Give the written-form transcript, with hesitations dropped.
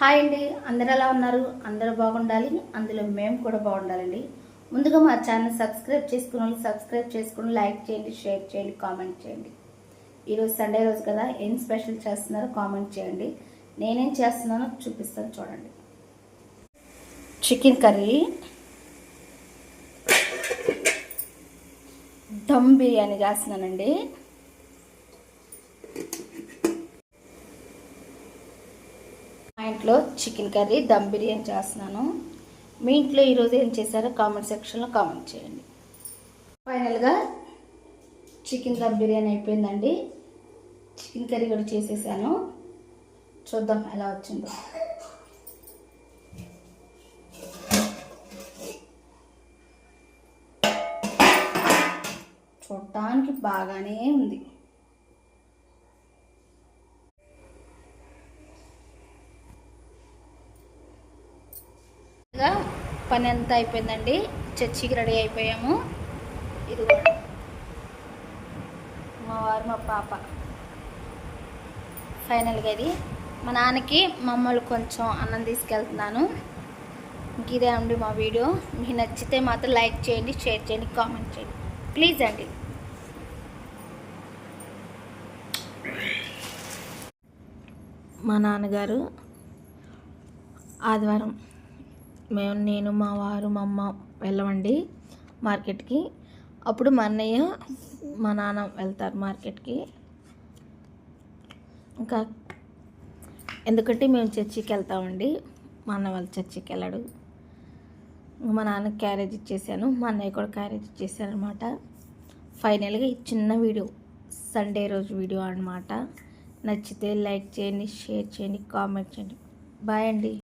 Hi అండి, అందరు ఎలా ఉన్నారు? అందరూ బాగుండాలి, అందులో మేము కూడా బాగుండాలండి. ముందుగా మా ఛానల్ సబ్స్క్రైబ్ చేసుకున్న వాళ్ళు సబ్స్క్రైబ్ చేసుకుని లైక్ చేయండి, షేర్ చేయండి, కామెంట్ చేయండి. ఈరోజు సండే రోజు కదా, ఏం స్పెషల్ చేస్తున్నారో కామెంట్ చేయండి. నేనేం చేస్తున్నానో చూపిస్తాను చూడండి. చికెన్ కర్రీ, దమ్ బిర్యానీ చేస్తున్నానండి. మా ఇంట్లో చికెన్ కర్రీ దమ్ బిర్యానీ చేస్తున్నాను. మీ ఇంట్లో ఈరోజు ఏం చేశారో కామెంట్ సెక్షన్లో కామెంట్ చేయండి. ఫైనల్గా చికెన్ దమ్ బిర్యానీ అయిపోయిందండి. చికెన్ కర్రీ కూడా చేసేసాను. చూద్దాం ఎలా వచ్చిందో. చూడటానికి బాగానే ఉంది. పని అంతా అయిపోయిందండి. చర్చికి రెడీ అయిపోయాము. ఇది కూడా మా వారు మా పాప. ఫైనల్గా ఇది మా నాన్నకి మమ్మల్ని కొంచెం అన్నం తీసుకెళ్తున్నాను. ఇంక ఇదే అండి మా వీడియో. మీకు నచ్చితే మాత్రం లైక్ చేయండి, షేర్ చేయండి, కామెంట్ చేయండి ప్లీజ్ అండి. మా నాన్నగారు ఆదివారం నేను మా వారు మా అమ్మ వెళ్ళమండి మార్కెట్కి. అప్పుడు మా అన్నయ్య మా నాన్న వెళ్తారు మార్కెట్కి. ఇంకా ఎందుకంటే మేము చర్చికి వెళ్తామండి, మా అన్న వాళ్ళు చర్చికి వెళ్ళాడు. మా నాన్నకి క్యారేజ్ ఇచ్చేసాను, మా అన్నయ్య కూడా క్యారేజ్ ఇచ్చేసాను అనమాట. ఫైనల్గా ఈ చిన్న వీడియో సండే రోజు వీడియో అనమాట. నచ్చితే లైక్ చేయండి, షేర్ చేయండి, కామెంట్ చేయండి. బాయ్ అండి.